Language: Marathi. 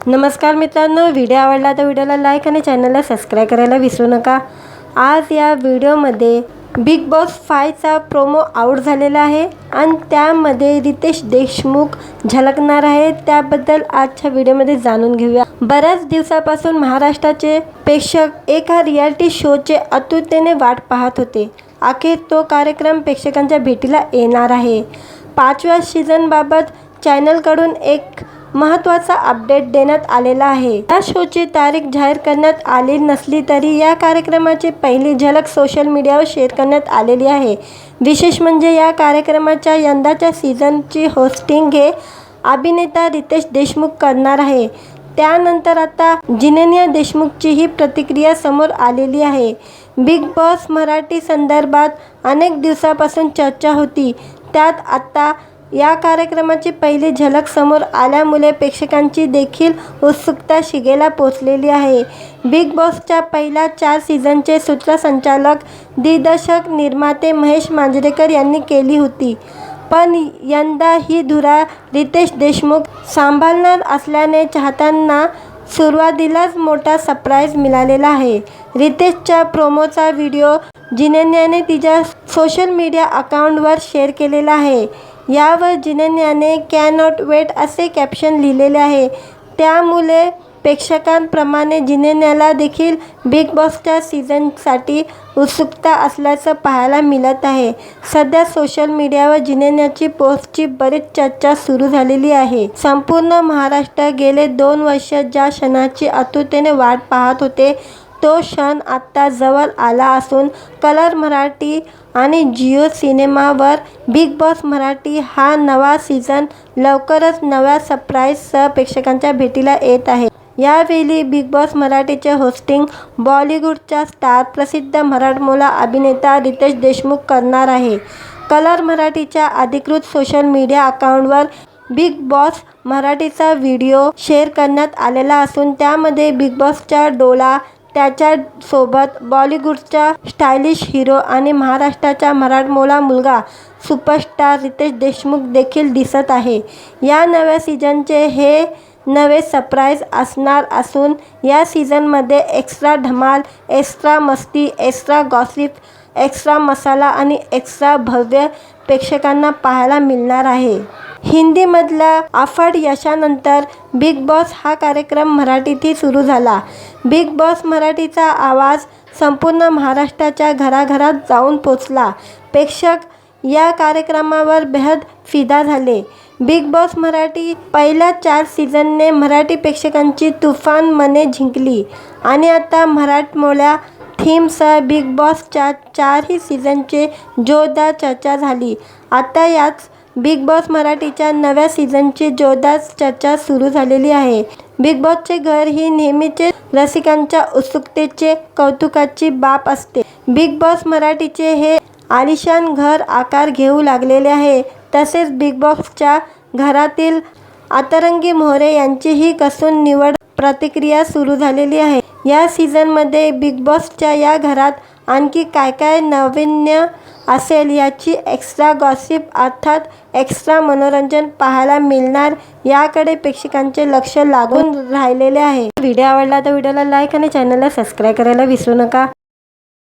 नमस्कार मित्रांनो, व्हिडिओ आवडला तर व्हिडिओला लाईक आणि चॅनलला सबस्क्राईब करायला विसरू नका। आज या व्हिडिओमध्ये बिग बॉस 5चा प्रोमो आउट झालेला आहे आणि त्यामध्ये रितेश देशमुख झलकणार आहे। त्याबद्दल आजच्या व्हिडिओमध्ये जाणून घेऊया। बऱ्याच दिवसापासून महाराष्ट्राचे प्रेक्षक एका रियालिटी शोचे आतुरतेने वाट पाहत होते। अखेर तो कार्यक्रम प्रेक्षकांच्या भेटीला येणार आहे। 5व्या सीझनबाबत चॅनलकडून एक महत्त्वाचा अपडेट देण्यात आलेला आहे। या शोची तारीख जाहीर करण्यात आली नसली तरी या कार्यक्रमाची पहिली झलक सोशल मीडियावर शेअर करण्यात आलेली आहे। विशेष म्हणजे या कार्यक्रमाच्या यंदाच्या सीझनची होस्टिंग हे अभिनेता रितेश देशमुख करणार आहे। त्यानंतर आता जिनेनिया देशमुखची ही प्रतिक्रिया समोर आलेली आहे। बिग बॉस मराठी संदर्भात अनेक दिवसापासून चर्चा होती, त्यात आता या कार्यक्रमाची पहिली झलक समोर आल्यामुळे प्रेक्षकांची देखील उत्सुकता शिगेला पोहोचलेली आहे। बिग बॉसच्या पहिल्या 4 सीझनचे सूत्रसंचालक, दिग्दर्शक, निर्माते महेश मांजरेकर यांनी केली होती, पण यंदा ही धुरा रितेश देशमुख सांभाळणार असल्याने चाहत्यांना सुरुवातीलाच मोठा सरप्राईज मिळालेला आहे। रितेशच्या प्रोमोचा व्हिडिओ जिनेनियाने तिच्या सोशल मीडिया अकाउंटवर शेअर केलेला आहे। यावर जिनेनियाने कॅनॉट वेट असे कॅप्शन लिहिलेले आहे। त्यामुळे प्रेक्षकांप्रमाणे जिनेनियाला देखील बिग बॉसच्या सीझनसाठी उत्सुकता असल्याचं पाहायला मिळत आहे। सध्या सोशल मीडियावर जिनेनियाची पोस्टची बरीच चर्चा सुरू झालेली आहे। संपूर्ण महाराष्ट्र गेले 2 वर्ष ज्या क्षणाची आतुरतेने वाट पाहत होते, तो क्षण आता जवळ आला असून कलर मराठी आणि जिओ सिनेमावर बिग बॉस मराठी हा नवा सीझन लवकरच नव्या सरप्राईजसह प्रेक्षकांच्या भेटीला येत आहे। यावेळी बिग बॉस मराठीचे होस्टिंग बॉलिवूडचा स्टार प्रसिद्ध मराठमोळा अभिनेता रितेश देशमुख करणार आहे। कलर मराठीच्या अधिकृत सोशल मीडिया अकाउंटवर बिग बॉस मराठीचा व्हिडिओ शेअर करण्यात आलेला असून त्यामध्ये बिग बॉसचा डोला, त्याच्यासोबत बॉलिवूडचा स्टायलिश हिरो आणि महाराष्ट्राचा मराठमोळा मुलगा सुपरस्टार रितेश देशमुख देखील दिसत आहे। या नव्या सीझनचे हे नवे सरप्राईज असणार असून या सीझनमध्ये एक्स्ट्रा धमाल, एक्स्ट्रा मस्ती, एक्स्ट्रा गॉसिप, एक्स्ट्रा मसाला आणि एक्स्ट्रा भव्य प्रेक्षकांना पाहायला मिळणार आहे। हिंदीमधल्या अफाट यशानंतर बिग बॉस हा कार्यक्रम मराठीतही सुरू झाला। बिग बॉस मराठीचा आवाज संपूर्ण महाराष्ट्राच्या घराघरात जाऊन पोचला। प्रेक्षक या कार्यक्रमावर बेहद फिदा झाले। बिग बॉस मराठी पहिल्या 4 सीझनने मराठी प्रेक्षकांची तुफान मने जिंकली आणि आता मराठमोळ्या थीमसह बिग बॉसच्या 4ही सीझनची जोरदार चर्चा झाली। आता याच बिग बॉस मराठीच्या नव्या सीझनची जोरदार चर्चा सुरू झालेली आहे। बिग बॉसचे घर ही नेहमीचे रसिकांच्या उत्सुकतेचे कौतुकाची बाब असते। बिग बॉस मराठीचे हे आलिशान घर आकार घेऊ लागलेले आहे। तसेच बिग बॉसच्या घरातील अतरंगी मोहरे यांचीही कसून निवड प्रतिक्रिया सुरू झालेली आहे। या सीझनमध्ये बिग बॉसच्या या घरात आणखी काय काय नाविन्य असेल याची एक्स्ट्रा गॉसिप अर्थात एक्स्ट्रा मनोरंजन पाहायला मिळणार याकडे प्रेक्षकांचे लक्ष लागून राहिलेले आहे। व्हिडिओ आवडला तर व्हिडिओला लाईक आणि चॅनलला सबस्क्राईब करायला विसरू नका।